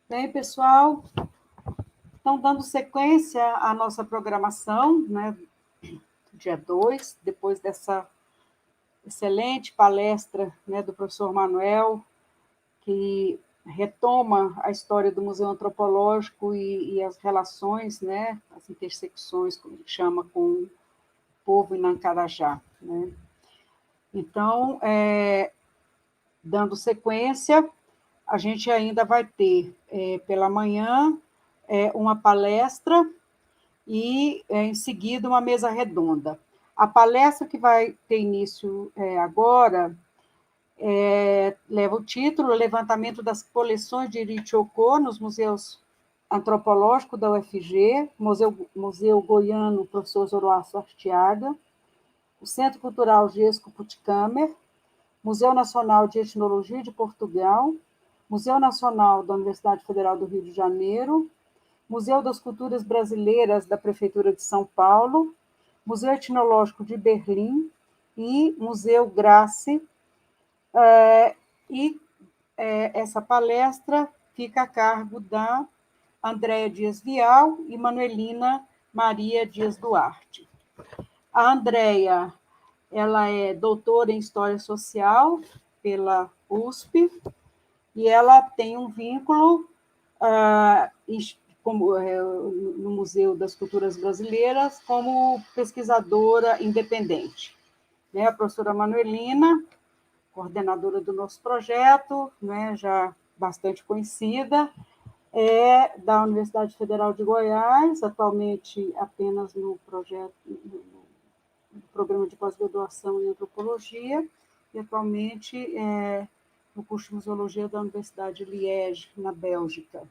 Bem, pessoal, então, dando sequência à nossa programação, né, dia 2, depois dessa excelente palestra, né, do professor Manuel, que retoma a história do Museu Antropológico e as relações, né, as intersecções, como ele chama, com o povo Inancarajá. Né? Então, dando sequência, a gente ainda vai ter, pela manhã, uma palestra e, em seguida, uma mesa redonda. A palestra que vai ter início agora leva o título Levantamento das coleções de Irichocô nos museus antropológicos da UFG, Museu Goiano Professor Zoroastro Arteaga, o Centro Cultural Gesco Puttkamer, Museu Nacional de Etnologia de Portugal, Museu Nacional da Universidade Federal do Rio de Janeiro, Museu das Culturas Brasileiras da Prefeitura de São Paulo, Museu Etnológico de Berlim e Museu Grace. Essa palestra fica a cargo da Andréa Dias Vial e Manuelina Maria Dias Duarte. A Andréa, ela é doutora em História Social pela USP e ela tem um vínculo no Museu das Culturas Brasileiras como pesquisadora independente. A professora Manuelina, coordenadora do nosso projeto, já bastante conhecida, é da Universidade Federal de Goiás, atualmente apenas no programa de pós-graduação em antropologia, e atualmente no curso de museologia da Universidade de Liège, na Bélgica.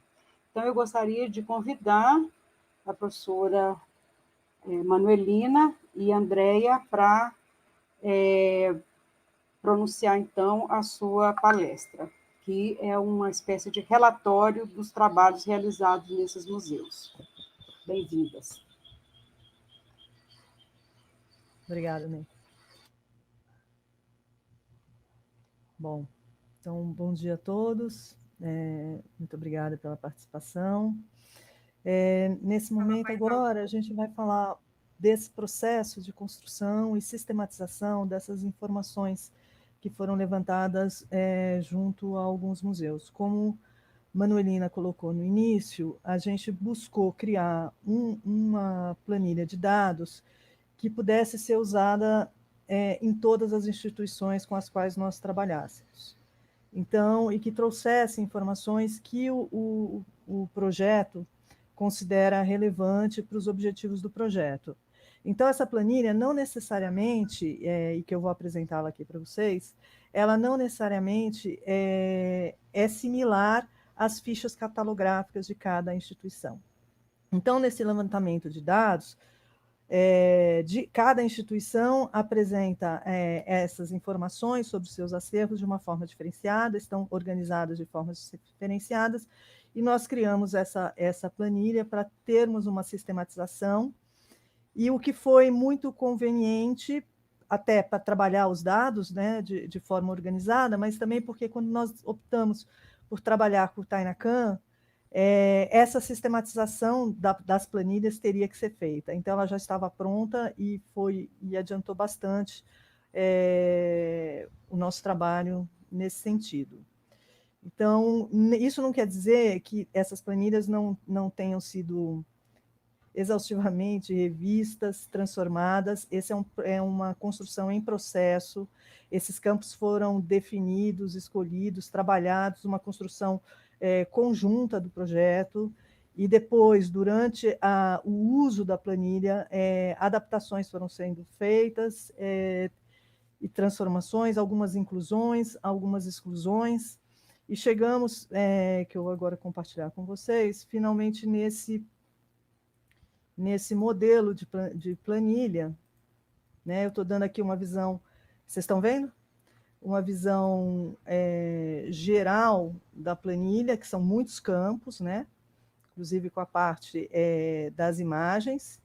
Então, eu gostaria de convidar a professora Manuelina e Andréa para pronunciar, então, a sua palestra, que é uma espécie de relatório dos trabalhos realizados nesses museus. Bem-vindas. Obrigada, Ney. Bom, então, bom dia a todos. Muito obrigada pela participação. Nesse momento agora, a gente vai falar desse processo de construção e sistematização dessas informações que foram levantadas junto a alguns museus. Como Manuelina colocou no início, a gente buscou criar uma planilha de dados que pudesse ser usada em todas as instituições com as quais nós trabalhássemos. Então, e que trouxesse informações que o projeto considera relevante para os objetivos do projeto. Então, essa planilha não necessariamente, e que eu vou apresentá-la aqui para vocês, ela não necessariamente é similar às fichas catalográficas de cada instituição. Então, nesse levantamento de dados, de cada instituição apresenta essas informações sobre seus acervos de uma forma diferenciada, estão organizadas de formas diferenciadas, e nós criamos essa planilha para termos uma sistematização, e o que foi muito conveniente, até para trabalhar os dados, né, de forma organizada, mas também porque quando nós optamos por trabalhar com o Tainacan, essa sistematização das planilhas teria que ser feita. Então, ela já estava pronta e adiantou bastante o nosso trabalho nesse sentido. Então, isso não quer dizer que essas planilhas não tenham sido exaustivamente revistas, transformadas. Essa é uma construção em processo. Esses campos foram definidos, escolhidos, trabalhados, uma construção conjunta do projeto, e depois, durante o uso da planilha, adaptações foram sendo feitas e transformações, algumas inclusões, algumas exclusões, e chegamos, que eu vou agora compartilhar com vocês, finalmente nesse modelo de planilha, né? Eu estou dando aqui uma visão, vocês estão vendo? Uma visão geral da planilha, que são muitos campos, né? Inclusive com a parte das imagens.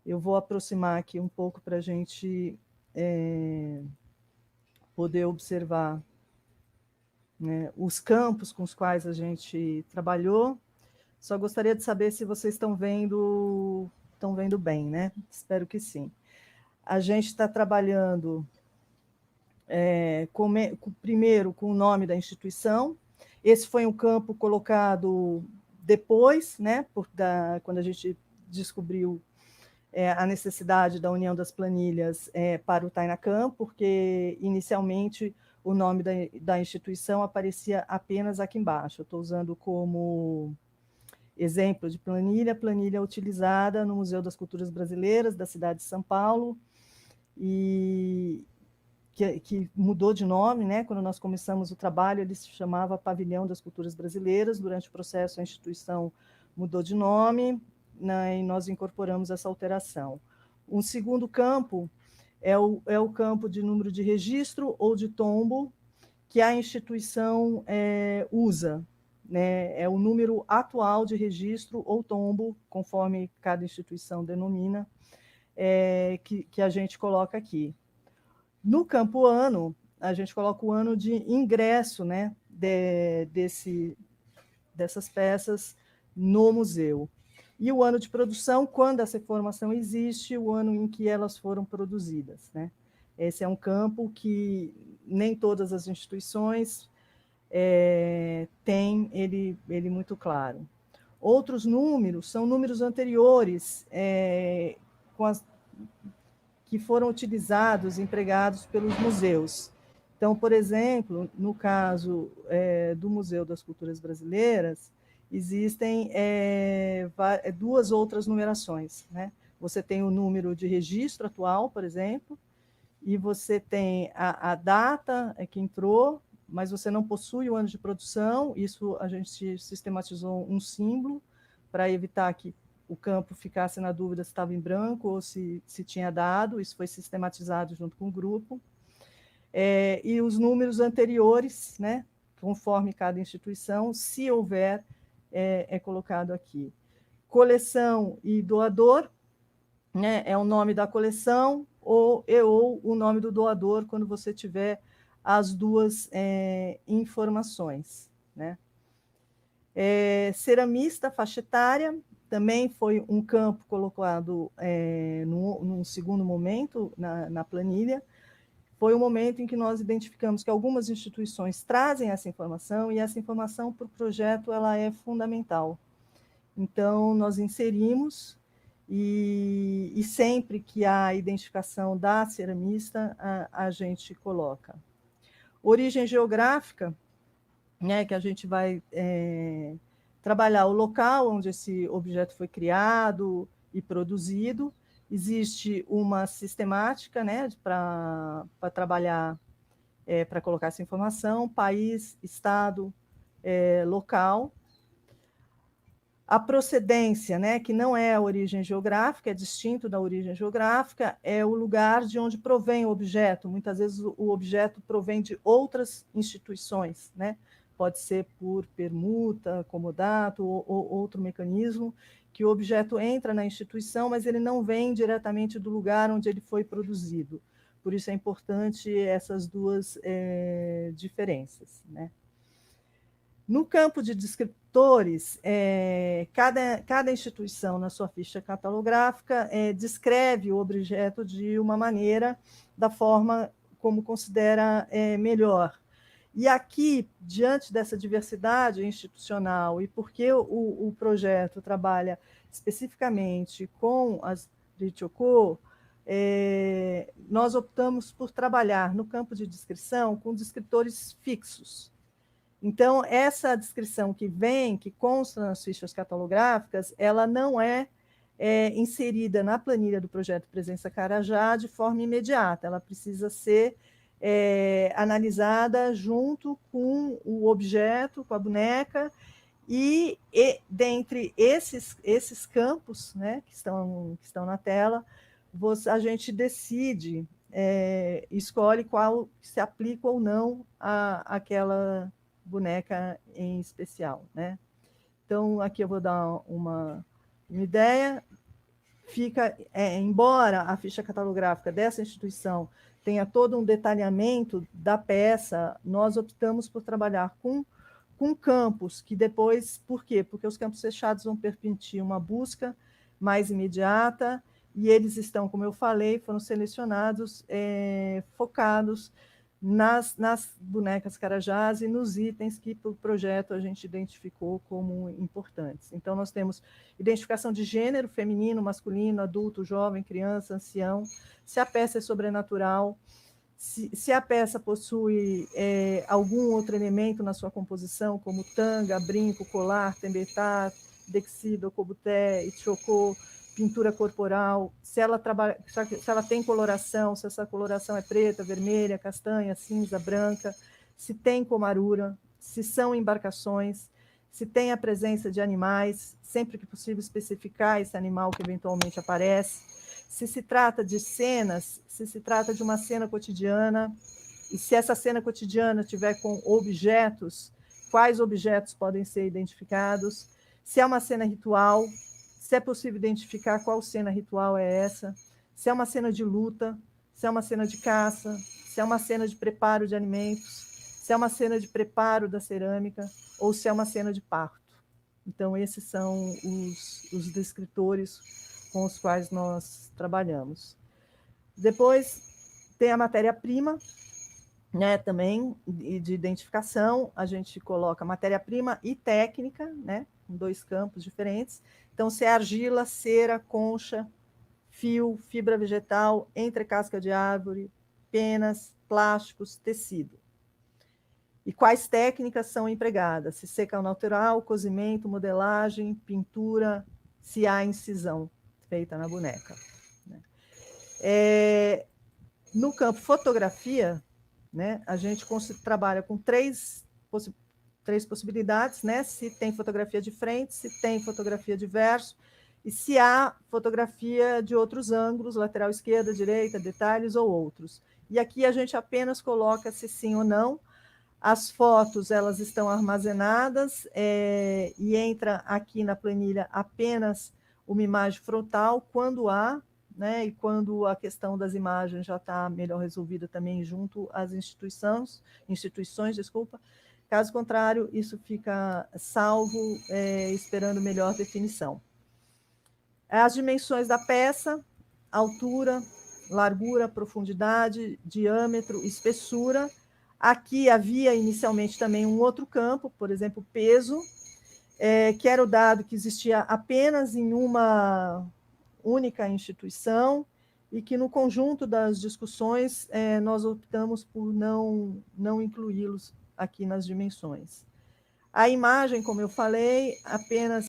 Eu vou aproximar aqui um pouco para a gente poder observar né, os campos com os quais a gente trabalhou. Só gostaria de saber se vocês estão vendo bem, né? Espero que sim. A gente está trabalhando primeiro com o nome da instituição. Esse foi um campo colocado depois, né, quando a gente descobriu a necessidade da união das planilhas para o Tainacam, porque inicialmente o nome da instituição aparecia apenas aqui embaixo. Eu estou usando como exemplo de planilha utilizada no Museu das Culturas Brasileiras da cidade de São Paulo, e que mudou de nome, né? Quando nós começamos o trabalho, ele se chamava Pavilhão das Culturas Brasileiras. Durante o processo, a instituição mudou de nome, né, e nós incorporamos essa alteração. Um segundo campo é o campo de número de registro ou de tombo que a instituição usa, né? É o número atual de registro ou tombo, conforme cada instituição denomina, que a gente coloca aqui. No campo ano, a gente coloca o ano de ingresso, né, dessas peças no museu. E o ano de produção, quando essa informação existe, o ano em que elas foram produzidas, né? Esse é um campo que nem todas as instituições têm ele muito claro. Outros números são números anteriores, que foram utilizados, empregados pelos museus. Então, por exemplo, no caso do Museu das Culturas Brasileiras, existem duas outras numerações, né? Você tem o número de registro atual, por exemplo, e você tem a data que entrou, mas você não possui o ano de produção. Isso a gente sistematizou um símbolo para evitar que o campo ficasse na dúvida se estava em branco ou se tinha dado. Isso foi sistematizado junto com o grupo. E os números anteriores, né, conforme cada instituição, se houver, é colocado aqui. Coleção e doador, né, é o nome da coleção ou o nome do doador, quando você tiver as duas informações, né? Ceramista, faixa etária, também foi um campo colocado num segundo momento na planilha. Foi o momento em que nós identificamos que algumas instituições trazem essa informação, e essa informação para o projeto ela é fundamental. Então, nós inserimos, e sempre que há a identificação da ceramista, a gente coloca. Origem geográfica, né, que a gente vai trabalhar o local onde esse objeto foi criado e produzido. Existe uma sistemática, né, para trabalhar, para colocar essa informação: país, estado, local. A procedência, né, que não é a origem geográfica, é distinto da origem geográfica, é o lugar de onde provém o objeto. Muitas vezes o objeto provém de outras instituições, né? Pode ser por permuta, comodato ou outro mecanismo, que o objeto entra na instituição, mas ele não vem diretamente do lugar onde ele foi produzido. Por isso é importante essas duas diferenças, né? No campo de descriptores, cada instituição, na sua ficha catalográfica, descreve o objeto de uma maneira, da forma como considera melhor. E aqui, diante dessa diversidade institucional, e porque o projeto trabalha especificamente com as Ritiocô, nós optamos por trabalhar no campo de descrição com descriptores fixos. Então, essa descrição que consta nas fichas catalográficas, ela não é inserida na planilha do projeto Presença Carajá de forma imediata, ela precisa ser analisada junto com o objeto, com a boneca, e dentre esses campos, né, que estão na tela, a gente decide, escolhe qual se aplica ou não àquela boneca em especial, né? Então, aqui eu vou dar uma ideia. Embora a ficha catalográfica dessa instituição tenha todo um detalhamento da peça, nós optamos por trabalhar com campos que depois... Por quê? Porque os campos fechados vão permitir uma busca mais imediata, e eles estão, como eu falei, foram selecionados, focados nas bonecas Carajás e nos itens que, para o projeto, a gente identificou como importantes. Então, nós temos identificação de gênero, feminino, masculino, adulto, jovem, criança, ancião, se a peça é sobrenatural, se a peça possui algum outro elemento na sua composição, como tanga, brinco, colar, tembetá, tecido, cobuté, ichocô, pintura corporal, se ela tem coloração, se essa coloração é preta, vermelha, castanha, cinza, branca, se tem comarura, se são embarcações, se tem a presença de animais, sempre que possível especificar esse animal que eventualmente aparece, se trata de cenas, se trata de uma cena cotidiana, e se essa cena cotidiana tiver com objetos, quais objetos podem ser identificados, se é uma cena ritual, se é possível identificar qual cena ritual é essa, se é uma cena de luta, se é uma cena de caça, se é uma cena de preparo de alimentos, se é uma cena de preparo da cerâmica, ou se é uma cena de parto. Então, esses são os descritores com os quais nós trabalhamos. Depois, tem a matéria-prima, né, também, de identificação. A gente coloca matéria-prima e técnica, né, em 2 campos diferentes. Então, se é argila, cera, concha, fio, fibra vegetal, entrecasca de árvore, penas, plásticos, tecido. E quais técnicas são empregadas? Se seca natural, cozimento, modelagem, pintura, se há incisão feita na boneca. No campo fotografia, né, a gente trabalha com três possibilidades, né? Se tem fotografia de frente, se tem fotografia de verso, e se há fotografia de outros ângulos, lateral esquerda, direita, detalhes ou outros. E aqui a gente apenas coloca se sim ou não. As fotos, elas estão armazenadas, e entra aqui na planilha apenas uma imagem frontal, quando há, né, e quando a questão das imagens já está melhor resolvida também junto às instituições, caso contrário, isso fica salvo, esperando melhor definição. As dimensões da peça: altura, largura, profundidade, diâmetro, espessura. Aqui havia inicialmente também um outro campo, por exemplo, peso, que era o dado que existia apenas em uma única instituição, e que no conjunto das discussões nós optamos por não incluí-los aqui nas dimensões. A imagem, como eu falei, apenas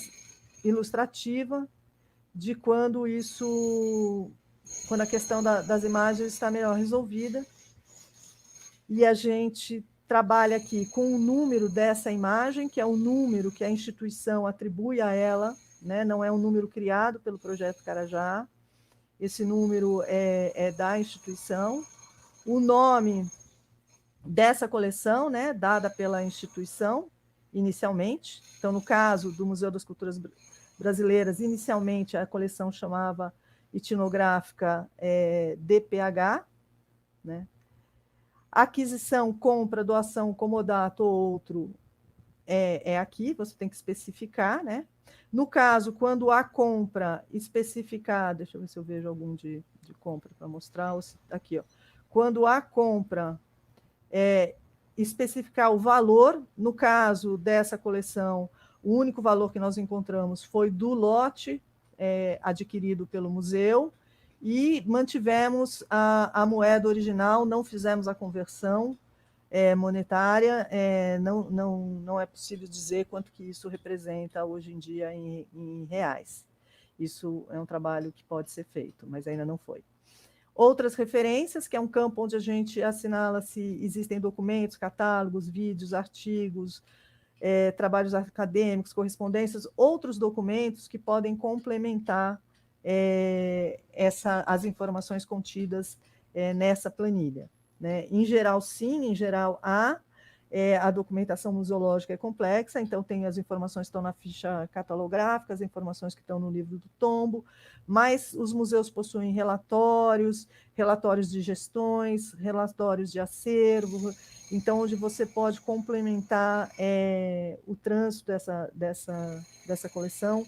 ilustrativa de quando a questão das imagens está melhor resolvida, e a gente trabalha aqui com o número dessa imagem, que é o número que a instituição atribui a ela, né? Não é um número criado pelo Projeto Carajá, esse número é da instituição. O nome dessa coleção, né, dada pela instituição, inicialmente. Então, no caso do Museu das Culturas Brasileiras, inicialmente a coleção chamava etnográfica DPH, né? Aquisição, compra, doação, comodato ou outro aqui, você tem que especificar, né? No caso, quando há compra especificar, deixa eu ver se eu vejo algum de compra para mostrar, aqui, ó. Quando há compra, especificar o valor. No caso dessa coleção, o único valor que nós encontramos foi do lote adquirido pelo museu, e mantivemos a moeda original, não fizemos a conversão monetária, não é possível dizer quanto que isso representa hoje em dia em reais. Isso é um trabalho que pode ser feito, mas ainda não foi. Outras referências, que é um campo onde a gente assinala se existem documentos, catálogos, vídeos, artigos, trabalhos acadêmicos, correspondências, outros documentos que podem complementar as informações contidas nessa planilha, né? Em geral, sim, em geral, há. A documentação museológica é complexa, então tem as informações que estão na ficha catalográfica, as informações que estão no livro do tombo, mas os museus possuem relatórios de gestões, relatórios de acervo, então onde você pode complementar o trânsito dessa coleção,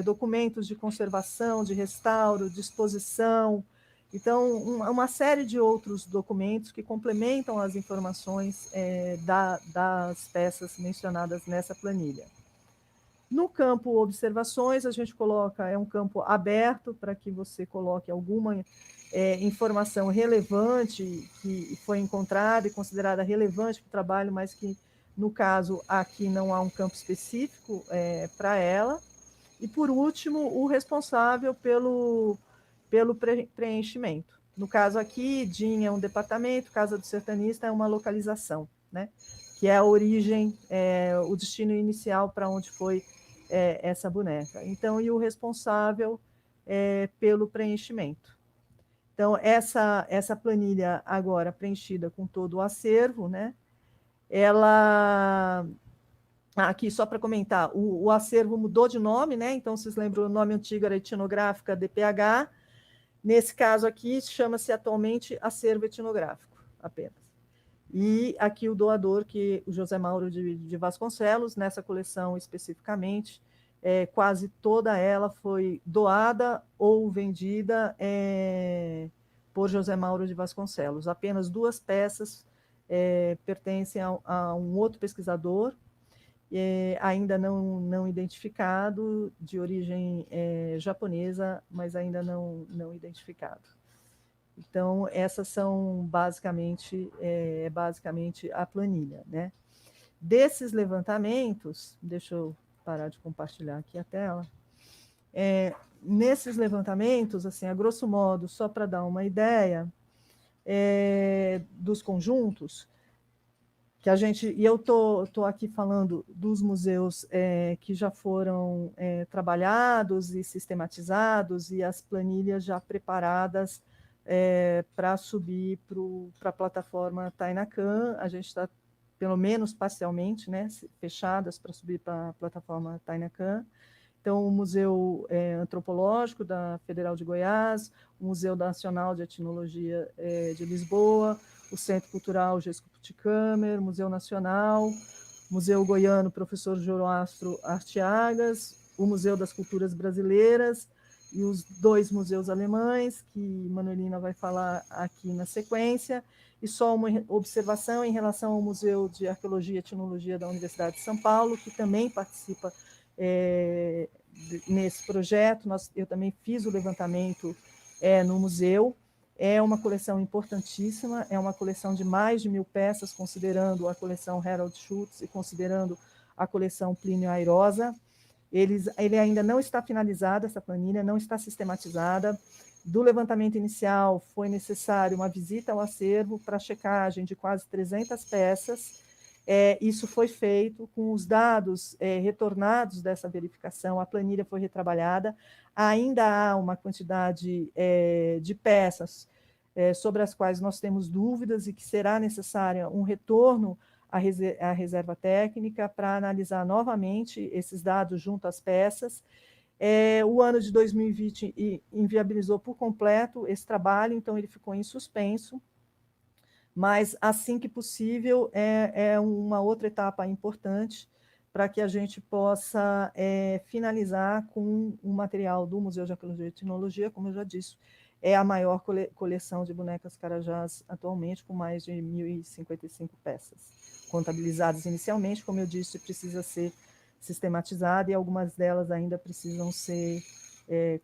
documentos de conservação, de restauro, de exposição. Então, uma série de outros documentos que complementam as informações das peças mencionadas nessa planilha. No campo observações, a gente coloca, é um campo aberto para que você coloque alguma informação relevante que foi encontrada e considerada relevante para o trabalho, mas que, no caso, aqui não há um campo específico para ela. E, por último, o responsável pelo preenchimento. No caso aqui, DIN é um departamento, Casa do Sertanista é uma localização, né? Que é a origem, o destino inicial para onde foi essa boneca. Então, e o responsável pelo preenchimento. Então, essa planilha agora preenchida com todo o acervo, né? Ela... Aqui, só para comentar, o acervo mudou de nome, né? Então, vocês lembram, o nome antigo era Etnográfica DPH. Nesse caso aqui, chama-se atualmente Acervo Etnográfico, apenas. E aqui o doador, que o José Mauro de Vasconcelos, nessa coleção especificamente, quase toda ela foi doada ou vendida por José Mauro de Vasconcelos. Apenas 2 peças pertencem a um outro pesquisador, ainda não identificado, de origem japonesa, mas ainda não identificado. Então, essas são basicamente a planilha, né? Desses levantamentos, deixa eu parar de compartilhar aqui a tela. Nesses levantamentos, assim, a grosso modo, só para dar uma ideia dos conjuntos, que a gente, e eu estou aqui falando dos museus que já foram trabalhados e sistematizados, e as planilhas já preparadas para subir para a plataforma Tainacan. A gente está, pelo menos parcialmente, né, fechadas para subir para a plataforma Tainacan. Então, o Museu Antropológico da Federal de Goiás, o Museu Nacional de Etnologia de Lisboa, o Centro Cultural Gesco Puticâmara, Museu Nacional, Museu Goiano Professor Zoroastro Artiagas, o Museu das Culturas Brasileiras e os 2 museus alemães, que Manuelina vai falar aqui na sequência, e só uma observação em relação ao Museu de Arqueologia e Etnologia da Universidade de São Paulo, que também participa nesse projeto. Eu também fiz o levantamento no museu. É uma coleção importantíssima, é uma coleção de mais de 1.000 peças, considerando a coleção Harold Schultz e considerando a coleção Plínio Airosa. Ele ainda não está finalizado, essa planilha não está sistematizada. Do levantamento inicial, foi necessário uma visita ao acervo para checagem de quase 300 peças. Isso foi feito com os dados retornados dessa verificação, a planilha foi retrabalhada, ainda há uma quantidade de peças sobre as quais nós temos dúvidas e que será necessária um retorno à reserva técnica para analisar novamente esses dados junto às peças. O ano de 2020 inviabilizou por completo esse trabalho, então ele ficou em suspenso, mas assim que possível é uma outra etapa importante para que a gente possa finalizar com o material do Museu de Arqueologia e Etnologia, como eu já disse, é a maior coleção de bonecas carajás atualmente, com mais de 1.055 peças, contabilizadas inicialmente, como eu disse, precisa ser sistematizada e algumas delas ainda precisam ser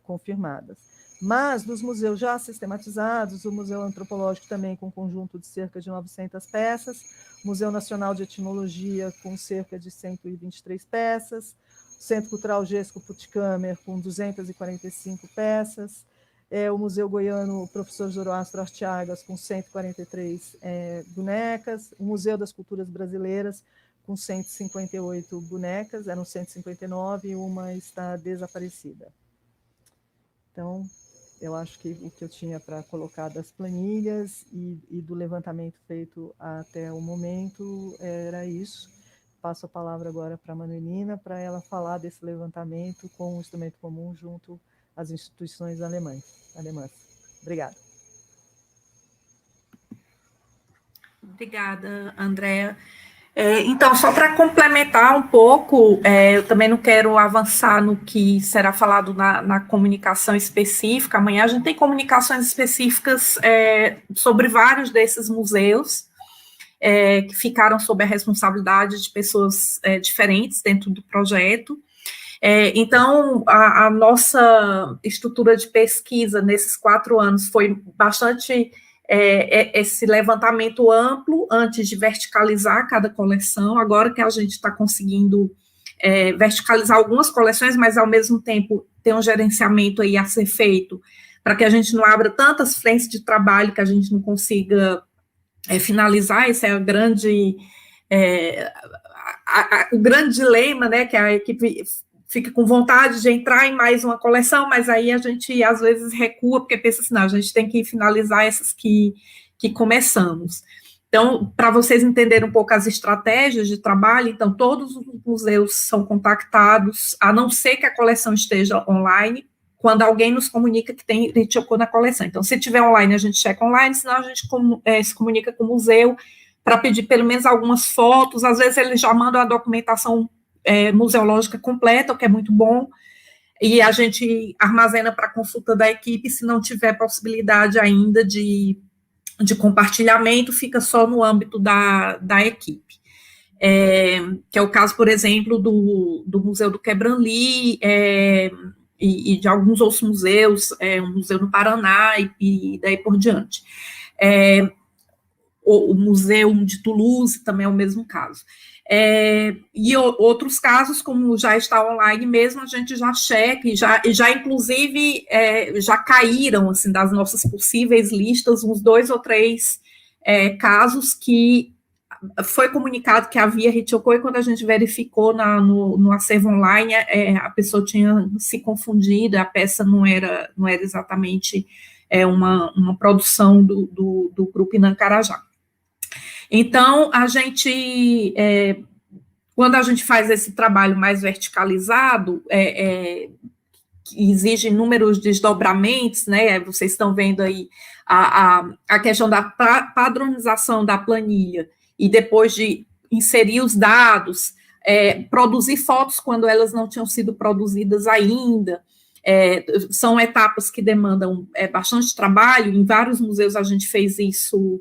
confirmadas. Mas, dos museus já sistematizados, o Museu Antropológico também com um conjunto de cerca de 900 peças, Museu Nacional de Etnologia com cerca de 123 peças, Centro Cultural Gesco Puticâmara com 245 peças, o Museu Goiano Professor Zoroastro Artiagas com 143 bonecas, o Museu das Culturas Brasileiras com 158 bonecas, eram 159 e uma está desaparecida. Então, eu acho que o que eu tinha para colocar das planilhas e do levantamento feito até o momento era isso. Passo a palavra agora para a Manuelina, para ela falar desse levantamento com o instrumento comum junto às instituições alemãs. Obrigada. Obrigada, Andréa. Então, só para complementar um pouco, eu também não quero avançar no que será falado na comunicação específica. Amanhã a gente tem comunicações específicas sobre vários desses museus, que ficaram sob a responsabilidade de pessoas diferentes dentro do projeto. Então, a nossa estrutura de pesquisa nesses 4 anos foi bastante esse levantamento amplo antes de verticalizar cada coleção. Agora que a gente está conseguindo verticalizar algumas coleções, mas ao mesmo tempo tem um gerenciamento aí a ser feito para que a gente não abra tantas frentes de trabalho que a gente não consiga finalizar. Esse é o grande dilema, né, que a equipe fica com vontade de entrar em mais uma coleção, mas aí a gente, às vezes, recua, porque pensa assim, não, a gente tem que finalizar essas que começamos. Então, para vocês entenderem um pouco as estratégias de trabalho, então, todos os museus são contactados, a não ser que a coleção esteja online, quando alguém nos comunica que tem Ritioko na coleção. Então, se tiver online, a gente checa online, senão a gente se comunica com o museu para pedir pelo menos algumas fotos, às vezes eles já mandam a documentação museológica completa, o que é muito bom, e a gente armazena para consulta da equipe. Se não tiver possibilidade ainda de compartilhamento, fica só no âmbito da equipe. Que é o caso, por exemplo, do Museu do Quebranli, e de alguns outros museus, um museu no Paraná, e daí por diante. O Museu de Toulouse também é o mesmo caso. E outros casos, como já está online mesmo, a gente já checa, e já inclusive, já caíram, assim, das nossas possíveis listas, uns 2 ou 3 casos que foi comunicado que havia Ritioko, e quando a gente verificou no acervo online, a pessoa tinha se confundido, a peça não era exatamente uma produção do grupo Inancarajá. Então, a gente, quando a gente faz esse trabalho mais verticalizado, que exige inúmeros desdobramentos, né, vocês estão vendo aí a questão da padronização da planilha, e depois de inserir os dados, produzir fotos quando elas não tinham sido produzidas ainda, são etapas que demandam bastante trabalho. Em vários museus a gente fez isso.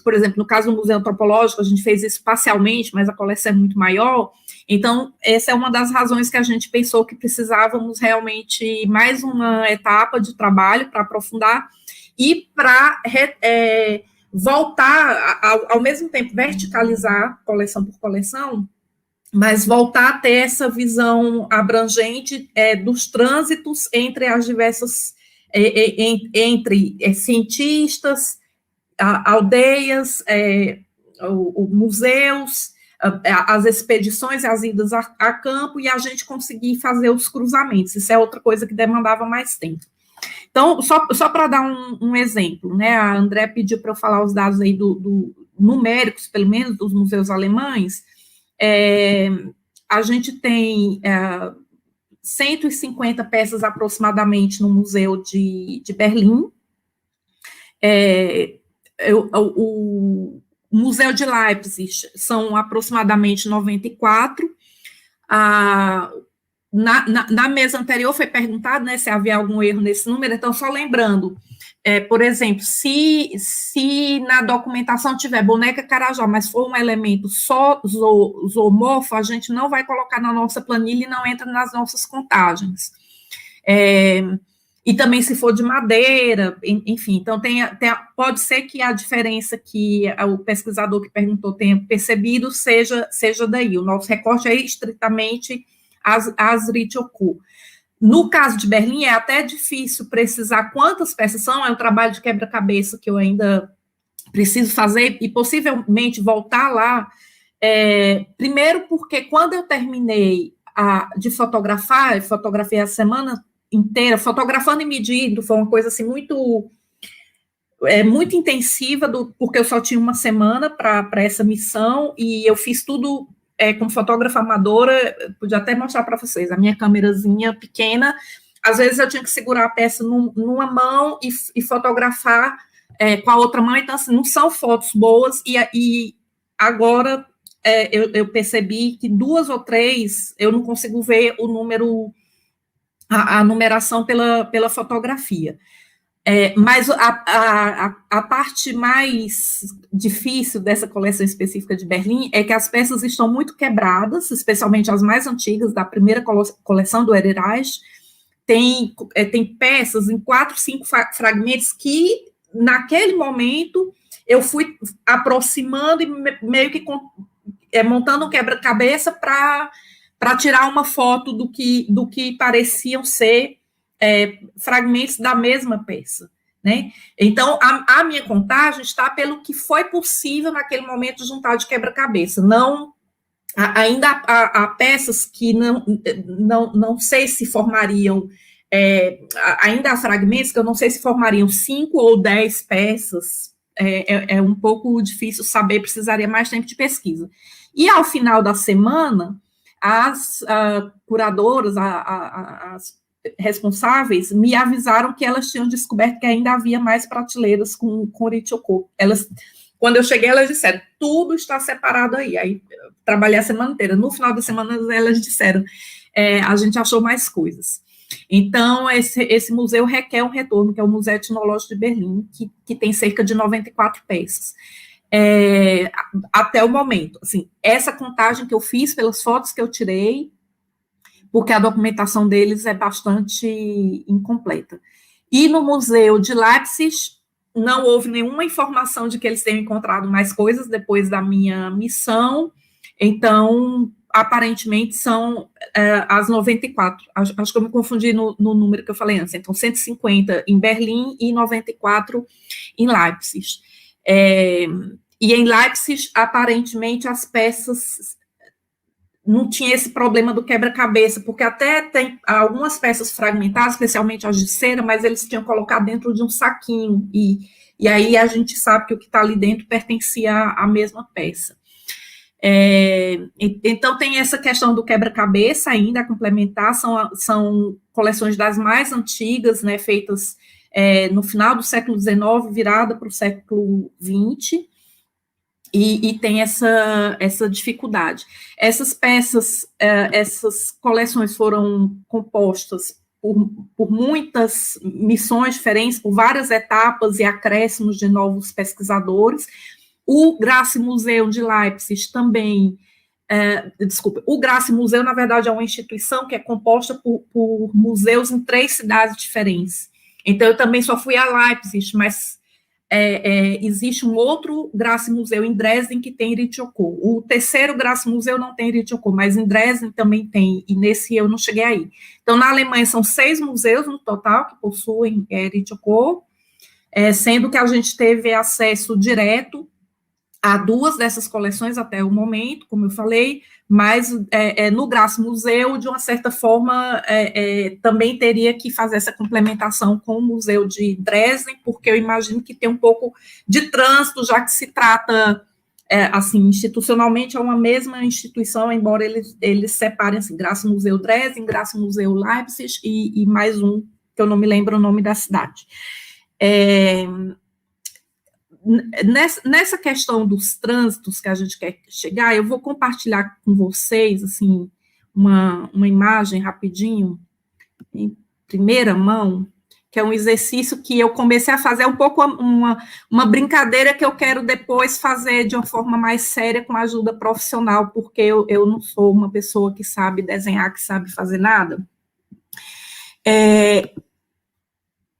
Por exemplo, no caso do Museu Antropológico, a gente fez isso parcialmente, mas a coleção é muito maior. Então, essa é uma das razões que a gente pensou que precisávamos realmente mais uma etapa de trabalho para aprofundar e para voltar, ao mesmo tempo, verticalizar coleção por coleção, mas voltar a ter essa visão abrangente dos trânsitos entre as diversas, entre cientistas, aldeias, museus, as expedições, as idas a campo, e a gente conseguir fazer os cruzamentos. Isso é outra coisa que demandava mais tempo. Então, só para dar um exemplo, né, a André pediu para eu falar os dados aí numéricos, pelo menos, dos museus alemães. A gente tem 150 peças aproximadamente no Museu de Berlim. O Museu de Leipzig são aproximadamente 94. Na mesa anterior foi perguntado, né, se havia algum erro nesse número. Então, só lembrando, por exemplo, se na documentação tiver boneca carajá, mas for um elemento só zoomorfo, a gente não vai colocar na nossa planilha e não entra nas nossas contagens. E também se for de madeira, enfim. Então, pode ser que a diferença que o pesquisador que perguntou tenha percebido seja daí. O nosso recorte é estritamente as Ritioko. No caso de Berlim, é até difícil precisar quantas peças são, é um trabalho de quebra-cabeça que eu ainda preciso fazer, e possivelmente voltar lá, primeiro porque quando eu terminei de fotografar, eu fotografei a semana inteira, fotografando e medindo, foi uma coisa assim muito intensiva, porque eu só tinha uma semana para essa missão, e eu fiz tudo como fotógrafa amadora. Podia até mostrar para vocês, a minha câmerazinha pequena, às vezes eu tinha que segurar a peça numa mão e fotografar com a outra mão, então assim, não são fotos boas, e agora eu percebi que 2 ou 3 eu não consigo ver o número, a numeração pela fotografia. Mas a parte mais difícil dessa coleção específica de Berlim é que as peças estão muito quebradas, especialmente as mais antigas, da primeira coleção do Hererreich. Tem peças em 4, 5 fragmentos que, naquele momento, eu fui aproximando e meio que montando um quebra-cabeça para tirar uma foto do que pareciam ser fragmentos da mesma peça, né? Então, a minha contagem está pelo que foi possível naquele momento juntar de quebra-cabeça. Não, ainda há peças que não sei se formariam, ainda há fragmentos que eu não sei se formariam 5 ou 10 peças. É um pouco difícil saber, precisaria mais tempo de pesquisa. E ao final da semana, as curadoras, as responsáveis, me avisaram que elas tinham descoberto que ainda havia mais prateleiras com Ritchie-Koch. Quando eu cheguei, elas disseram, tudo está separado aí. Aí trabalhei a semana inteira. No final da semana, elas disseram, a gente achou mais coisas. Então, esse museu requer um retorno, que é o Museu Etnológico de Berlim, que tem cerca de 94 peças. Até o momento, assim, essa contagem que eu fiz pelas fotos que eu tirei, porque a documentação deles é bastante incompleta. E no Museu de Leipzig, não houve nenhuma informação de que eles tenham encontrado mais coisas depois da minha missão, então, aparentemente, são as 94. Acho que eu me confundi no número que eu falei antes. Então, 150 em Berlim e 94 em Leipzig. E em Leipzig, aparentemente, as peças não tinha esse problema do quebra-cabeça, porque até tem algumas peças fragmentadas, especialmente as de cera, mas eles tinham colocado dentro de um saquinho, e aí a gente sabe que o que está ali dentro pertencia à mesma peça. Então, tem essa questão do quebra-cabeça ainda a complementar, são coleções das mais antigas, né, feitas no final do século XIX, virada para o século XX, e tem essa dificuldade. Essas peças, essas coleções foram compostas por muitas missões diferentes, por várias etapas e acréscimos de novos pesquisadores. O Grasse Museum de Leipzig também, o Grasse Museu, na verdade, é uma instituição que é composta por museus em 3 cidades diferentes. Então, eu também só fui a Leipzig, mas existe um outro Grasse Museu em Dresden que tem Ritchie-Koch. O terceiro Grasse Museu não tem Ritchie-Koch, mas em Dresden também tem, e nesse eu não cheguei aí. Então, na Alemanha, são 6 museus no total que possuem Ritchie-Koch, sendo que a gente teve acesso direto a 2 dessas coleções até o momento, como eu falei, mas no Grasse Museu, de uma certa forma, também teria que fazer essa complementação com o Museu de Dresden, porque eu imagino que tem um pouco de trânsito, já que se trata, assim, institucionalmente, é uma mesma instituição, embora eles separem, assim, Grasse Museu Dresden, Grasse Museu Leipzig e mais um, que eu não me lembro o nome da cidade. Nessa questão dos trânsitos que a gente quer chegar, eu vou compartilhar com vocês, assim, uma imagem rapidinho, em primeira mão, que é um exercício que eu comecei a fazer, um pouco uma brincadeira que eu quero depois fazer de uma forma mais séria, com ajuda profissional, porque eu não sou uma pessoa que sabe desenhar, que sabe fazer nada.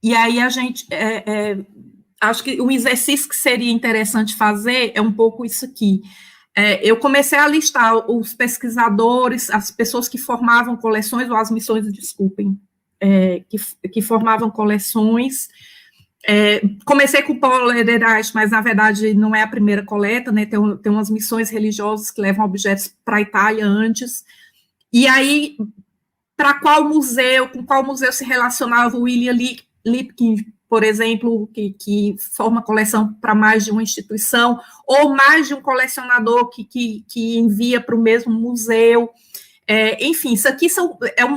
E aí a gente... acho que o exercício que seria interessante fazer é um pouco isso aqui. Eu comecei a listar os pesquisadores, as pessoas que formavam coleções, ou as missões, desculpem, que formavam coleções. Comecei com o Paul Hererreich, mas, na verdade, não é a primeira coleta, né? Tem umas missões religiosas que levam objetos para a Itália antes. E aí, para qual museu, com qual museu se relacionava o William Lipkin, por exemplo, que forma coleção para mais de uma instituição, ou mais de um colecionador que envia para o mesmo museu. Enfim, isso aqui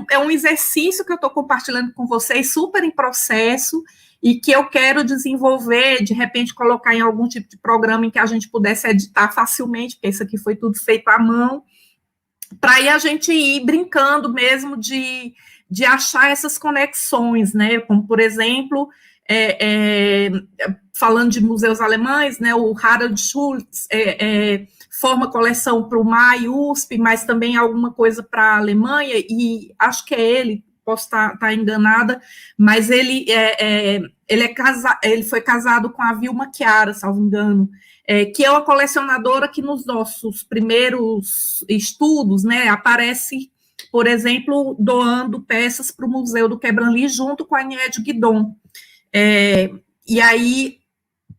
é um exercício que eu estou compartilhando com vocês, super em processo, e que eu quero desenvolver, de repente colocar em algum tipo de programa em que a gente pudesse editar facilmente, porque isso aqui foi tudo feito à mão, para aí a gente ir brincando mesmo de achar essas conexões, né? Como, por exemplo, falando de museus alemães, né? O Harald Schultz forma coleção para o MAI, USP, mas também alguma coisa para a Alemanha, e acho que é ele, posso estar enganada, mas ele foi casado com a Vilma Chiara, salvo engano, que é uma colecionadora que nos nossos primeiros estudos, né, aparece, por exemplo, doando peças para o Museu do Quebranly junto com a Agnès Guidon. E aí,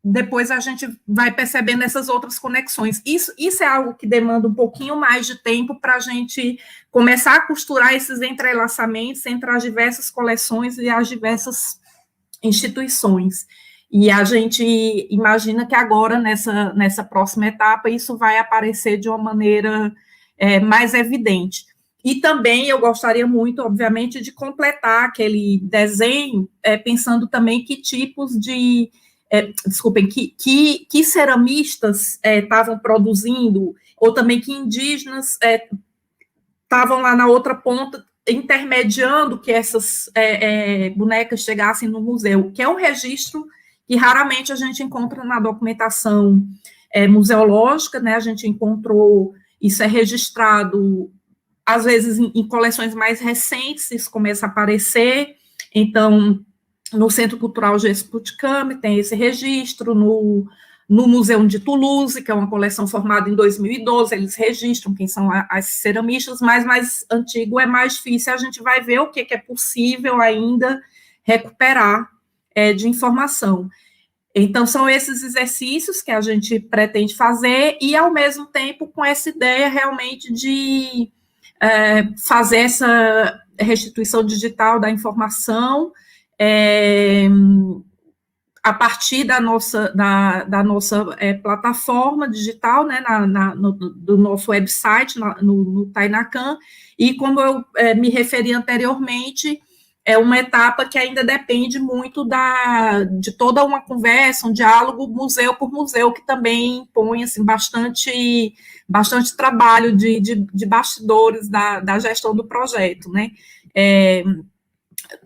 depois a gente vai percebendo essas outras conexões. Isso é algo que demanda um pouquinho mais de tempo para a gente começar a costurar esses entrelaçamentos entre as diversas coleções e as diversas instituições. E a gente imagina que agora, nessa próxima etapa, isso vai aparecer de uma maneira mais evidente. E também eu gostaria muito, obviamente, de completar aquele desenho, pensando também que tipos de... desculpem, que ceramistas estavam produzindo, ou também que indígenas estavam lá na outra ponta, intermediando que essas bonecas chegassem no museu, que é um registro que raramente a gente encontra na documentação museológica, né? A gente encontrou, isso é registrado, às vezes, em coleções mais recentes, isso começa a aparecer. Então, no Centro Cultural Gesputkami tem esse registro, no Museu de Toulouse, que é uma coleção formada em 2012, eles registram quem são as ceramistas, mas mais antigo é mais difícil, a gente vai ver o que é possível ainda recuperar de informação. Então, são esses exercícios que a gente pretende fazer, e, ao mesmo tempo, com essa ideia realmente de fazer essa restituição digital da informação, a partir da nossa plataforma digital, né, do nosso website, no Tainacan, e como eu me referi anteriormente, é uma etapa que ainda depende muito de toda uma conversa, um diálogo museu por museu, que também impõe assim, bastante trabalho de bastidores da gestão do projeto, né?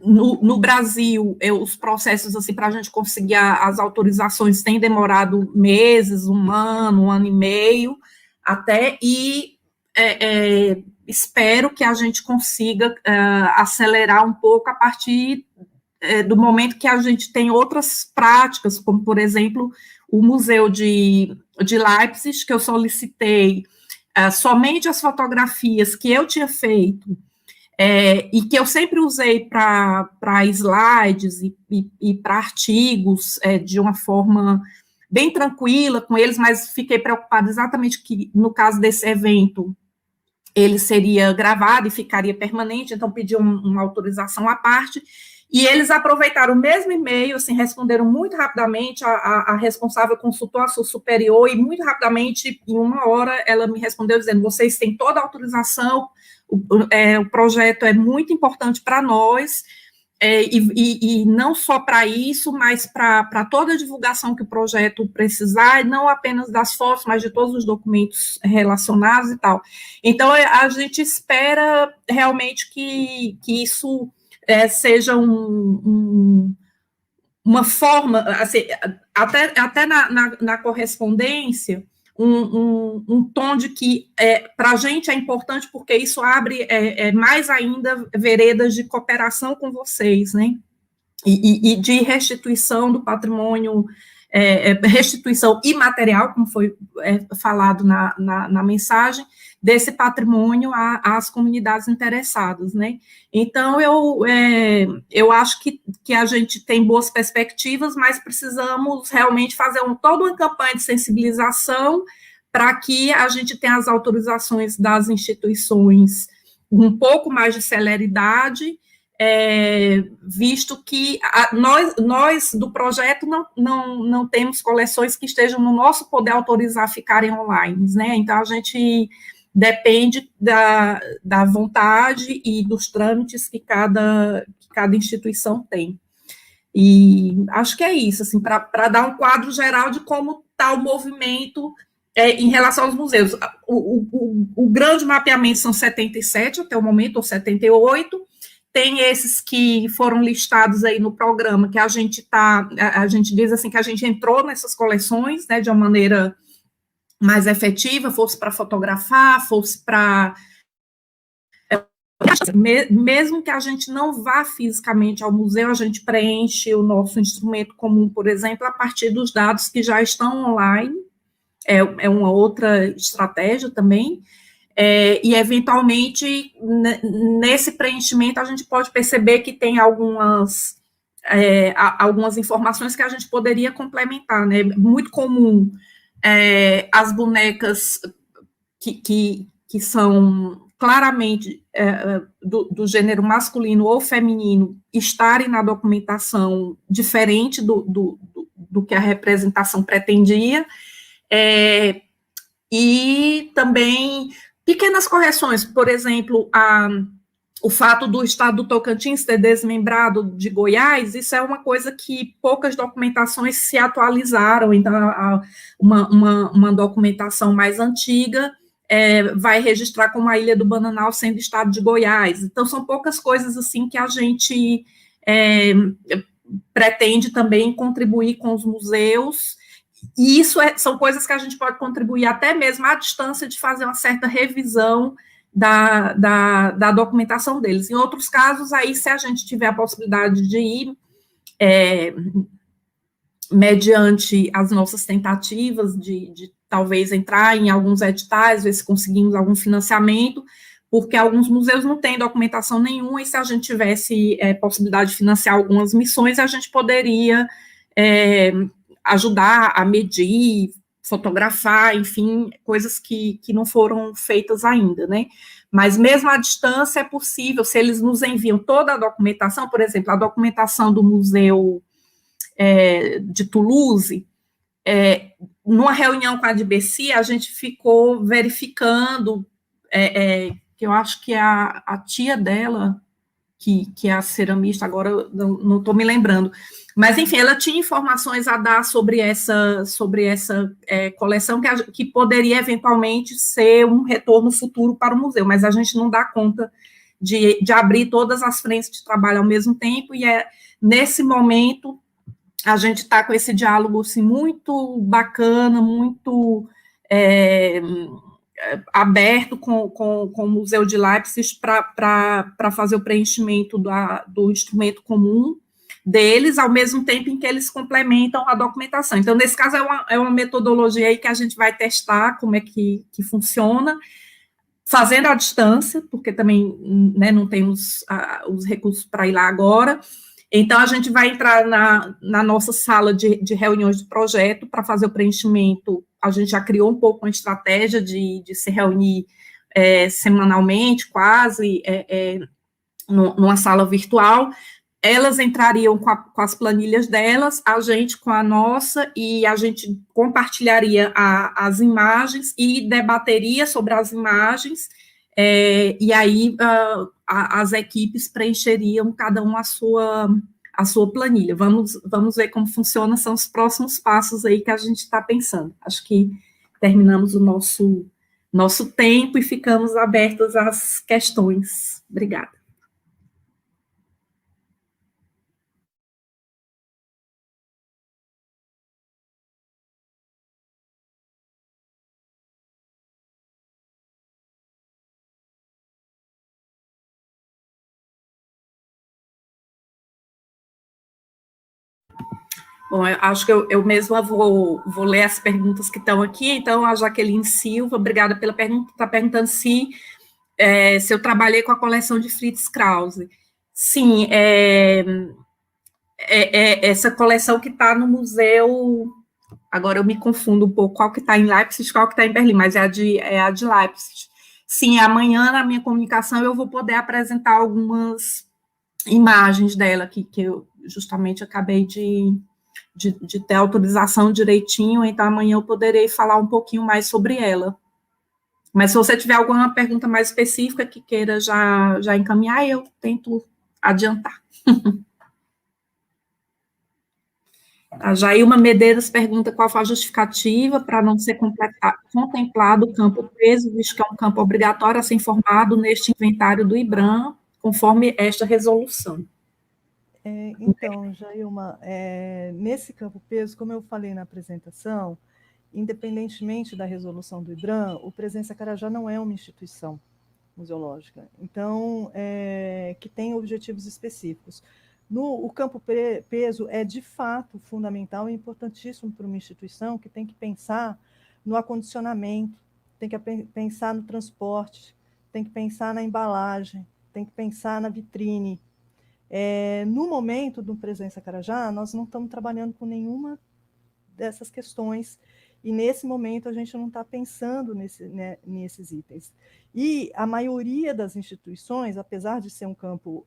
No Brasil, os processos assim, para a gente conseguir as autorizações têm demorado meses, um ano e meio, até, e espero que a gente consiga acelerar um pouco a partir do momento que a gente tem outras práticas, como, por exemplo, o Museu de Leipzig, que eu solicitei somente as fotografias que eu tinha feito, e que eu sempre usei para slides e para artigos de uma forma bem tranquila com eles, mas fiquei preocupada exatamente que, no caso desse evento, ele seria gravado e ficaria permanente, então pedi uma autorização à parte, e eles aproveitaram o mesmo e-mail, assim, responderam muito rapidamente, a responsável consultou a sua superior, e muito rapidamente, em uma hora, ela me respondeu dizendo, vocês têm toda a autorização, o projeto é muito importante para nós, e não só para isso, mas para toda a divulgação que o projeto precisar, e não apenas das fotos, mas de todos os documentos relacionados e tal. Então, a gente espera realmente que isso seja uma forma, assim, até na correspondência, um tom de que para a gente é importante porque isso abre mais ainda veredas de cooperação com vocês, né? E de restituição do patrimônio, restituição imaterial, como foi falado na mensagem, desse patrimônio às comunidades interessadas, né? Então, eu acho que a gente tem boas perspectivas, mas precisamos realmente fazer toda uma campanha de sensibilização para que a gente tenha as autorizações das instituições um pouco mais de celeridade, visto que nós do projeto não temos coleções que estejam no nosso poder autorizar ficarem online, né? Então, a gente depende da vontade e dos trâmites que cada instituição tem. E acho que é isso, assim, para dar um quadro geral de como está o movimento em relação aos museus. O grande mapeamento são 77 até o momento, ou 78. Tem esses que foram listados aí no programa, que a gente diz assim, que a gente entrou nessas coleções, né, de uma maneira mais efetiva, fosse para fotografar, fosse para... Mesmo que a gente não vá fisicamente ao museu, a gente preenche o nosso instrumento comum, por exemplo, a partir dos dados que já estão online, é uma outra estratégia também, e eventualmente, nesse preenchimento, a gente pode perceber que tem algumas informações que a gente poderia complementar, né? Muito comum as bonecas que são claramente do gênero masculino ou feminino estarem na documentação diferente do que a representação pretendia, e também pequenas correções, por exemplo, o fato do estado do Tocantins ter desmembrado de Goiás, isso é uma coisa que poucas documentações se atualizaram, então uma documentação mais antiga vai registrar como a Ilha do Bananal sendo estado de Goiás. Então, são poucas coisas assim que a gente pretende também contribuir com os museus, e isso são coisas que a gente pode contribuir até mesmo à distância de fazer uma certa revisão da documentação deles. Em outros casos, aí, se a gente tiver a possibilidade de ir, mediante as nossas tentativas de talvez entrar em alguns editais, ver se conseguimos algum financiamento, porque alguns museus não têm documentação nenhuma, e se a gente tivesse possibilidade de financiar algumas missões, a gente poderia ajudar a medir, fotografar, enfim, coisas que não foram feitas ainda, né? Mas mesmo à distância é possível, se eles nos enviam toda a documentação, por exemplo, a documentação do Museu de Toulouse, numa reunião com a DBC, a gente ficou verificando, que eu acho que a tia dela, que é a ceramista, agora não estou me lembrando, mas, enfim, ela tinha informações a dar sobre essa coleção que poderia, eventualmente, ser um retorno futuro para o museu, mas a gente não dá conta de abrir todas as frentes de trabalho ao mesmo tempo, e nesse momento a gente está com esse diálogo assim, muito bacana, muito aberto com o Museu de Leipzig para fazer o preenchimento do instrumento comum deles, ao mesmo tempo em que eles complementam a documentação. Então, nesse caso, é uma metodologia aí que a gente vai testar como é que funciona, fazendo à distância, porque também, né, não temos os recursos para ir lá agora. Então, a gente vai entrar na nossa sala de reuniões de projeto para fazer o preenchimento. A gente já criou um pouco uma estratégia de se reunir semanalmente, quase, numa sala virtual. Elas entrariam com as planilhas delas, a gente com a nossa, e a gente compartilharia as imagens e debateria sobre as imagens, e aí as equipes preencheriam cada uma a sua planilha. Vamos ver como funciona, são os próximos passos aí que a gente está pensando. Acho que terminamos o nosso tempo e ficamos abertos às questões. Obrigada. Bom, eu acho que eu mesma vou ler as perguntas que estão aqui. Então, a Jaqueline Silva, obrigada pela pergunta, está perguntando se eu trabalhei com a coleção de Fritz Krause. Sim, essa coleção que está no museu, agora eu me confundo um pouco, qual que está em Leipzig, qual que está em Berlim, mas é a de Leipzig. Sim, amanhã na minha comunicação eu vou poder apresentar algumas imagens dela aqui, que eu justamente acabei de ter autorização direitinho, então amanhã eu poderei falar um pouquinho mais sobre ela. Mas se você tiver alguma pergunta mais específica que queira já encaminhar, eu tento adiantar. A Jailma Medeiros pergunta qual foi a justificativa para não ser contemplado o campo preso, visto que é um campo obrigatório a ser informado neste inventário do IBRAM, conforme esta resolução. Então, Jailma, nesse campo peso, como eu falei na apresentação, independentemente da resolução do IBRAM, o Presença Carajá não é uma instituição museológica, então, que tem objetivos específicos. O campo peso é, de fato, fundamental e importantíssimo para uma instituição que tem que pensar no acondicionamento, tem que pensar no transporte, tem que pensar na embalagem, tem que pensar na vitrine. No momento do Presença Carajá, nós não estamos trabalhando com nenhuma dessas questões, e nesse momento a gente não está pensando nesses itens. E a maioria das instituições, apesar de ser um campo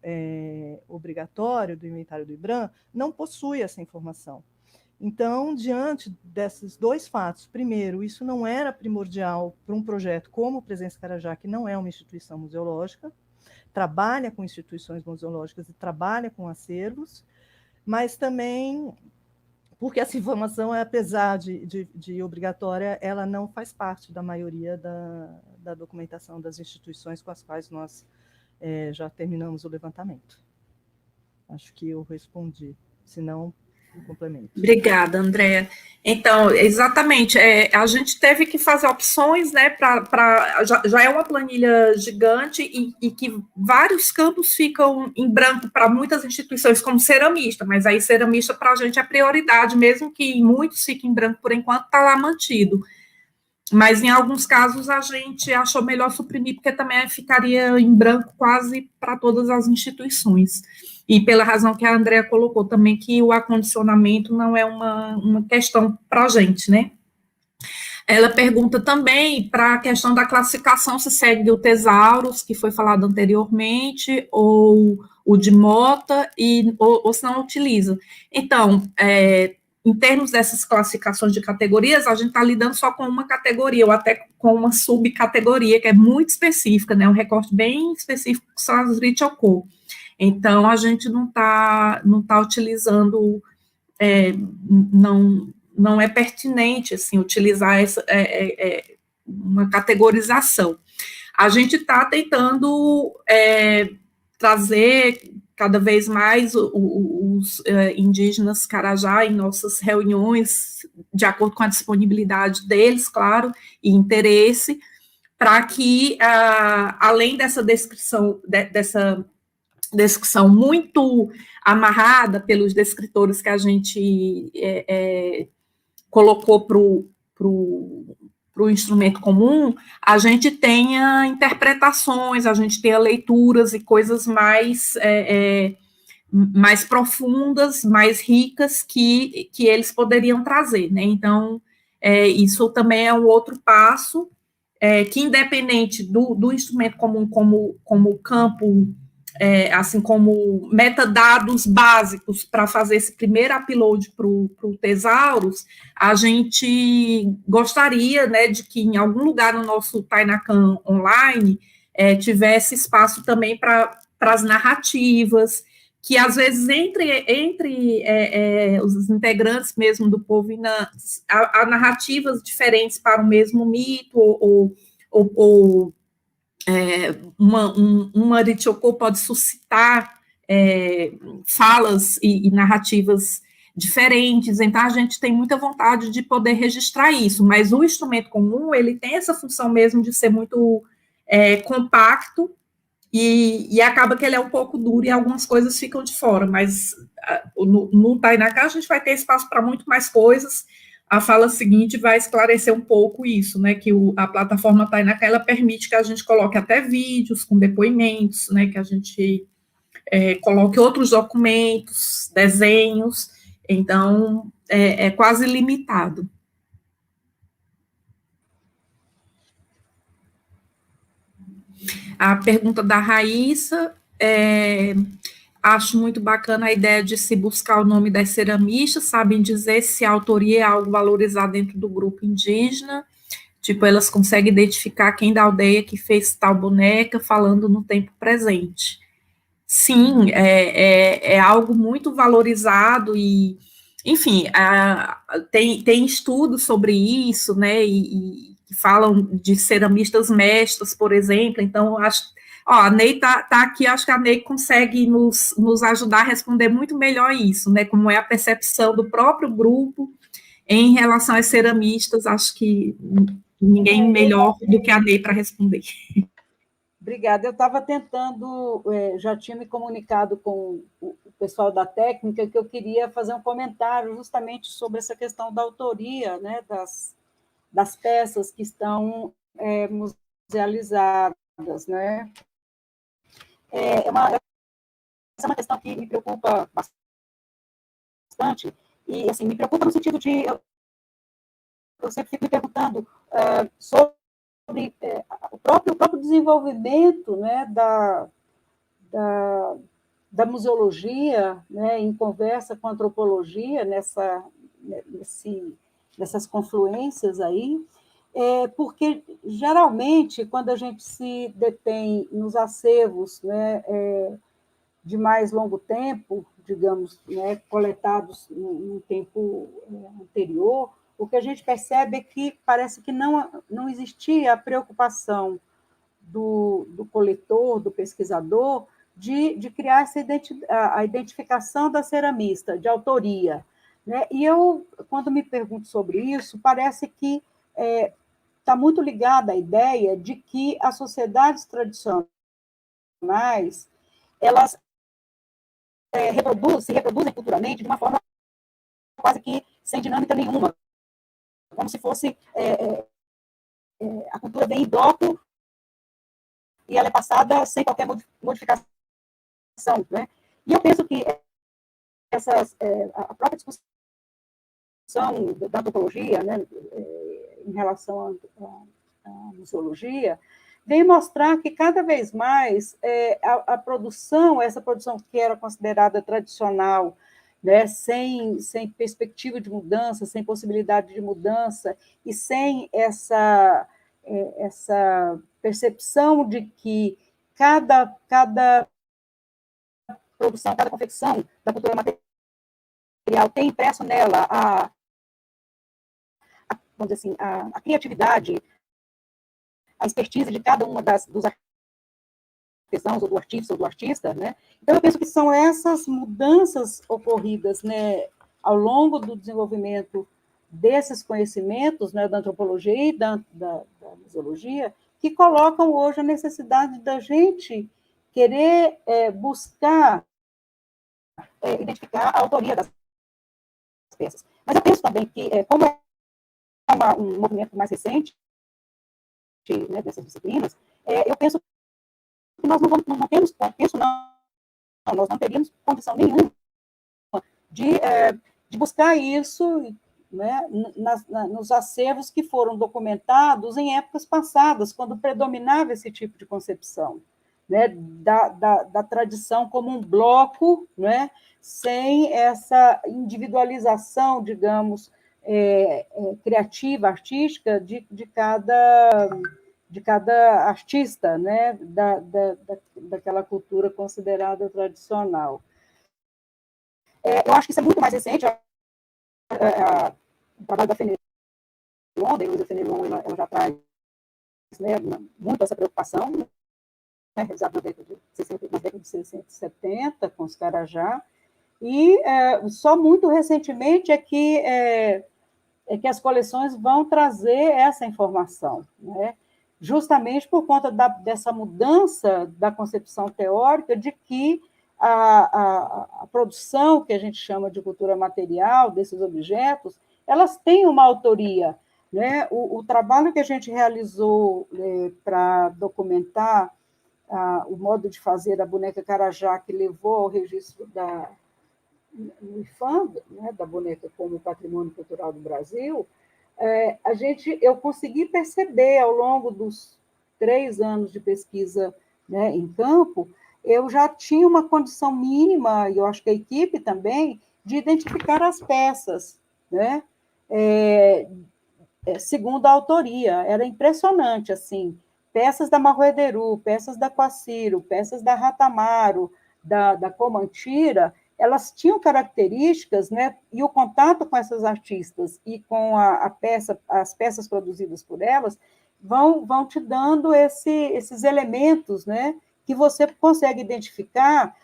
obrigatório do inventário do IBRAM, não possui essa informação. Então, diante desses dois fatos, primeiro, isso não era primordial para um projeto como o Presença Carajá, que não é uma instituição museológica, trabalha com instituições museológicas e trabalha com acervos, mas também porque essa informação, apesar de obrigatória, ela não faz parte da maioria da documentação das instituições com as quais nós já terminamos o levantamento. Acho que eu respondi, se não, um complemento. Obrigada, Andréa. Então, exatamente, a gente teve que fazer opções, né, já é uma planilha gigante e que vários campos ficam em branco para muitas instituições, como ceramista, mas aí ceramista para a gente é prioridade, mesmo que muitos fiquem em branco por enquanto, está lá mantido. Mas em alguns casos a gente achou melhor suprimir, porque também ficaria em branco quase para todas as instituições. E pela razão que a Andréa colocou também, que o acondicionamento não é uma questão para a gente, né? Ela pergunta também para a questão da classificação, se segue o Tesaurus, que foi falado anteriormente, ou o de Mota, ou se não utiliza. Então, em termos dessas classificações de categorias, a gente está lidando só com uma categoria, ou até com uma subcategoria, que é muito específica, né? Um recorte bem específico, que são as Ritiocô. Então, a gente não tá utilizando, não é pertinente, assim, utilizar uma categorização. A gente está tentando trazer cada vez mais os indígenas Carajá em nossas reuniões, de acordo com a disponibilidade deles, claro, e interesse, para que, além dessa descrição, descrição muito amarrada pelos descritores que a gente colocou para o instrumento comum, a gente tenha interpretações, a gente tenha leituras e coisas mais profundas, mais ricas que eles poderiam trazer, né? Então, isso também é um outro passo, que independente do instrumento comum como campo, assim como metadados básicos para fazer esse primeiro upload para o Tesaurus, a gente gostaria, né, de que em algum lugar no nosso Tainacan online tivesse espaço também para as narrativas, que às vezes entre os integrantes mesmo do povo Inã, há narrativas diferentes para o mesmo mito, ou uma Ritiocô pode suscitar falas e narrativas diferentes, então a gente tem muita vontade de poder registrar isso, mas o instrumento comum, ele tem essa função mesmo de ser muito compacto, e acaba que ele é um pouco duro e algumas coisas ficam de fora, mas no Tainacan a gente vai ter espaço para muito mais coisas. A fala seguinte vai esclarecer um pouco isso, né, que a plataforma Tainacan, ela permite que a gente coloque até vídeos com depoimentos, né, que a gente coloque outros documentos, desenhos, então é quase limitado. A pergunta da Raíssa, acho muito bacana a ideia de se buscar o nome das ceramistas, sabem dizer se a autoria é algo valorizado dentro do grupo indígena, tipo, elas conseguem identificar quem da aldeia que fez tal boneca, falando no tempo presente. Sim, é algo muito valorizado e, enfim, tem estudos sobre isso, né, e falam de ceramistas mestras, por exemplo, então, acho, a Ney tá aqui, acho que a Ney consegue nos ajudar a responder muito melhor isso, né, como é a percepção do próprio grupo em relação às ceramistas, acho que ninguém melhor do que a Ney para responder. Obrigada. Eu estava tentando, já tinha me comunicado com o pessoal da técnica, que eu queria fazer um comentário justamente sobre essa questão da autoria, né, das peças que estão musealizadas. Né? Essa é uma questão que me preocupa bastante, e assim, me preocupa no sentido de, eu sempre fico me perguntando sobre o próprio desenvolvimento, né, da museologia, né, em conversa com a antropologia, nessas confluências aí, porque, geralmente, quando a gente se detém nos acervos, né, de mais longo tempo, digamos, né, coletados num tempo anterior, o que a gente percebe é que parece que não existia a preocupação do coletor, do pesquisador, de criar a identificação da ceramista, de autoria. Né? E eu, quando me pergunto sobre isso, parece que está muito ligada à ideia de que as sociedades tradicionais elas se reproduzem culturalmente de uma forma quase que sem dinâmica nenhuma, como se fosse a cultura vem em bloco e ela é passada sem qualquer modificação. Né? E eu penso que a própria discussão da antropologia, né, em relação à museologia, vem mostrar que cada vez mais a produção, essa produção que era considerada tradicional, né, sem perspectiva de mudança, sem possibilidade de mudança, e sem essa percepção de que cada produção, cada confecção da cultura material tem impresso nela vamos dizer assim, a criatividade, a expertise de cada uma dos artesãos, ou do artista, ou do artista. Né? Então, eu penso que são essas mudanças ocorridas, né, ao longo do desenvolvimento desses conhecimentos, né, da antropologia e da museologia, que colocam hoje a necessidade da gente querer buscar identificar a autoria das peças. Mas eu penso também que, como é um movimento mais recente, né, dessas disciplinas, eu penso que nós não temos, nós não teríamos condição nenhuma de buscar isso, né, nos acervos que foram documentados em épocas passadas, quando predominava esse tipo de concepção, né, da tradição como um bloco, né, sem essa individualização, digamos, criativa, artística de cada artista, né, daquela cultura considerada tradicional. Eu acho que isso é muito mais recente. O trabalho da Fenelon, da Heloísa Fenelon, ela já traz, né, muito essa preocupação, né, realizada na década de 60 e 70, com os Carajá, e só muito recentemente é que as coleções vão trazer essa informação, né? Justamente por conta dessa mudança da concepção teórica de que a produção, que a gente chama de cultura material, desses objetos, elas têm uma autoria. Né? O trabalho que a gente realizou para documentar o modo de fazer a boneca Carajá, que levou ao registro no IFAM, né, da boneca como patrimônio cultural do Brasil, eu consegui perceber ao longo dos 3 anos de pesquisa, né, em campo, eu já tinha uma condição mínima, e eu acho que a equipe também, de identificar as peças, né, segundo a autoria. Era impressionante, assim, peças da Marroederu, peças da Quaciro, peças da Ratamaro, da Comantira, elas tinham características, né, e o contato com essas artistas e com as peças produzidas por elas vão te dando esses elementos, né, que você consegue identificar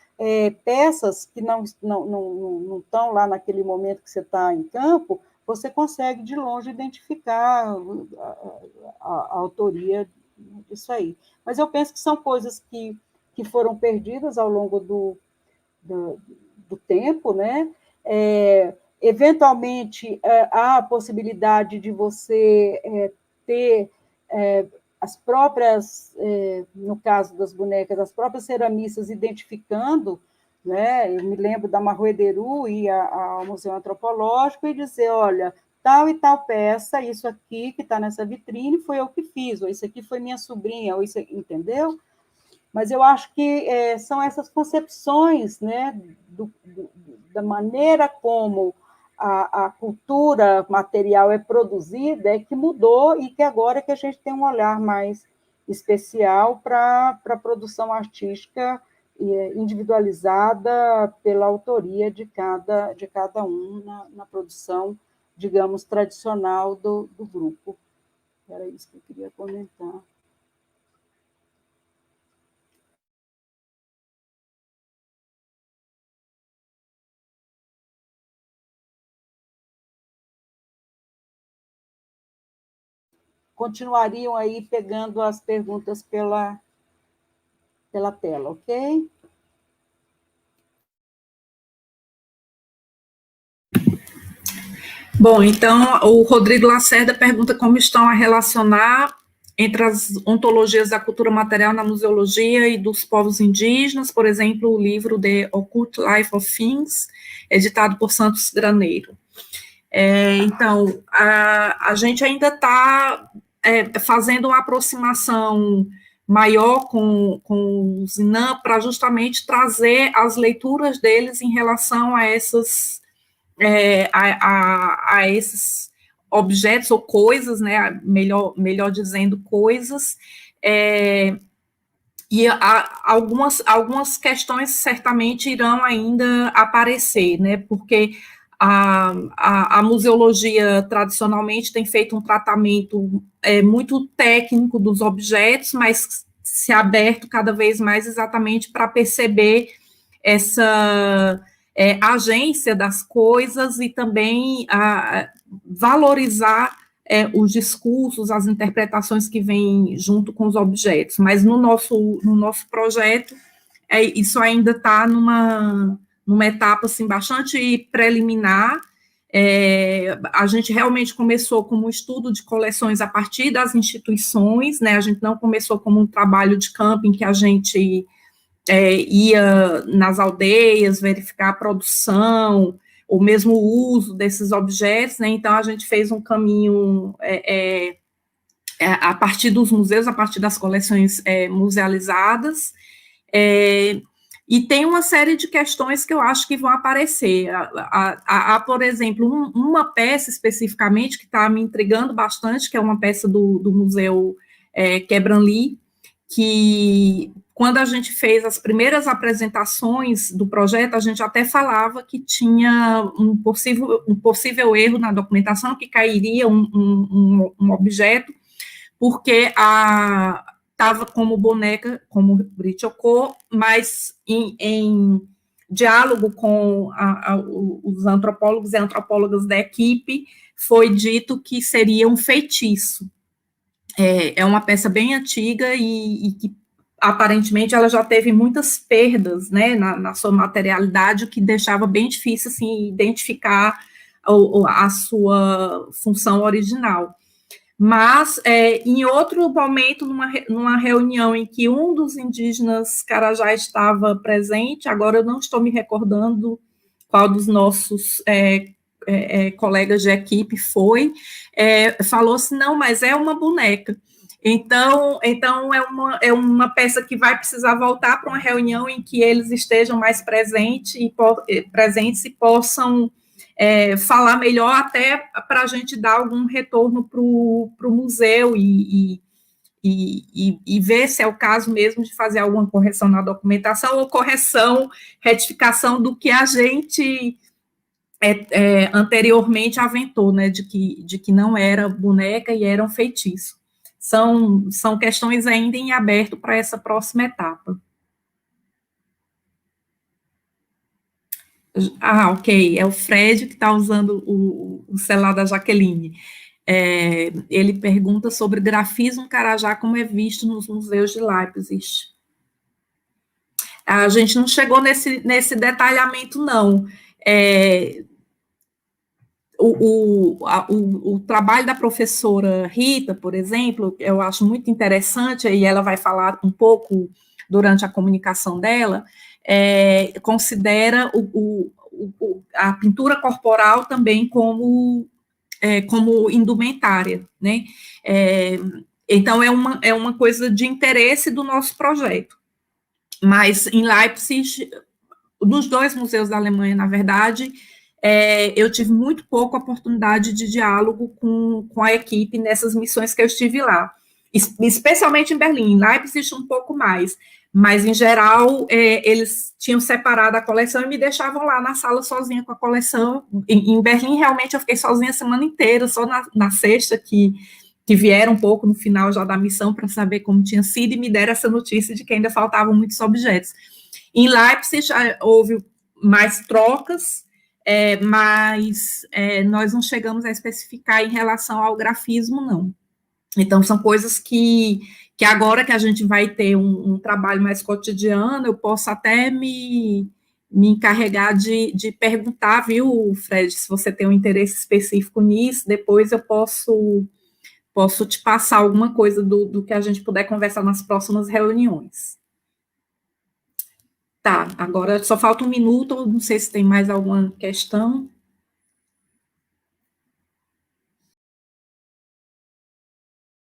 peças que não estão lá naquele momento que você está em campo, você consegue de longe identificar a autoria disso aí. Mas eu penso que são coisas que foram perdidas ao longo do tempo, né? Eventualmente, há a possibilidade de você ter as próprias, no caso das bonecas, as próprias ceramistas identificando, né? Eu me lembro da Marroederu ir ao Museu Antropológico e dizer, olha, tal e tal peça, isso aqui que está nessa vitrine foi eu que fiz, ou isso aqui foi minha sobrinha, ou isso, entendeu? Mas eu acho que são essas concepções, né, da maneira como a cultura material é produzida, que mudou e que agora é que a gente tem um olhar mais especial para a produção artística individualizada pela autoria de cada um na produção, digamos, tradicional do grupo. Era isso que eu queria comentar. Continuariam aí pegando as perguntas pela tela, ok? Bom, então, o Rodrigo Lacerda pergunta como estão a relacionar entre as ontologias da cultura material na museologia e dos povos indígenas, por exemplo, o livro The Occult Life of Things, editado por Santos Graneiro. Então, a gente ainda está fazendo uma aproximação maior com os INAM para justamente trazer as leituras deles em relação a a esses objetos ou coisas, né, melhor dizendo, coisas, e algumas questões certamente irão ainda aparecer, né, porque a museologia tradicionalmente tem feito um tratamento muito técnico dos objetos, mas se aberto cada vez mais exatamente para perceber essa agência das coisas e também valorizar os discursos, as interpretações que vêm junto com os objetos. Mas no nosso projeto, isso ainda está numa etapa assim, bastante preliminar. A gente realmente começou como um estudo de coleções a partir das instituições, né? A gente não começou como um trabalho de campo em que a gente ia nas aldeias verificar a produção, ou mesmo o uso desses objetos, né? Então a gente fez um caminho a partir dos museus, a partir das coleções musealizadas, e tem uma série de questões que eu acho que vão aparecer. Há, por exemplo, uma peça especificamente que está me intrigando bastante, que é uma peça do Museu Quebranli, que quando a gente fez as primeiras apresentações do projeto, a gente até falava que tinha um possível erro na documentação, que cairia um objeto, porque estava como boneca, como Brichocô, mas em diálogo com os antropólogos e antropólogas da equipe, foi dito que seria um feitiço. É uma peça bem antiga e que aparentemente ela já teve muitas perdas, né, na sua materialidade, o que deixava bem difícil assim, identificar a sua função original. Mas, em outro momento, numa reunião em que um dos indígenas Carajá estava presente, agora eu não estou me recordando qual dos nossos colegas de equipe foi, falou assim, não, mas é uma boneca. Então é uma peça que vai precisar voltar para uma reunião em que eles estejam mais presentes e possam falar melhor, até para a gente dar algum retorno para o museu e ver se é o caso mesmo de fazer alguma correção na documentação ou retificação do que a gente anteriormente aventou, né, de que não era boneca e era um feitiço. São questões ainda em aberto para essa próxima etapa. Ok, é o Fred que está usando o celular da Jaqueline. Ele pergunta sobre grafismo Carajá, como é visto nos museus de Leipzig. A gente não chegou nesse detalhamento, não. O trabalho da professora Rita, por exemplo, eu acho muito interessante, e ela vai falar um pouco durante a comunicação dela, considera a pintura corporal também como indumentária, né? Então, é uma coisa de interesse do nosso projeto. Mas, em Leipzig, nos 2 museus da Alemanha, na verdade, eu tive muito pouca oportunidade de diálogo com a equipe nessas missões que eu estive lá, especialmente em Berlim. Em Leipzig, um pouco mais, mas, em geral, eles tinham separado a coleção e me deixavam lá na sala sozinha com a coleção. Em Berlim, realmente, eu fiquei sozinha a semana inteira, só na sexta que vieram um pouco no final já da missão para saber como tinha sido e me deram essa notícia de que ainda faltavam muitos objetos. Em Leipzig, houve mais trocas, mas nós não chegamos a especificar em relação ao grafismo, não. Então, são coisas que agora que a gente vai ter um trabalho mais cotidiano, eu posso até me encarregar de perguntar, viu, Fred, se você tem um interesse específico nisso, depois eu posso te passar alguma coisa do que a gente puder conversar nas próximas reuniões. Tá, agora só falta 1 minuto, não sei se tem mais alguma questão.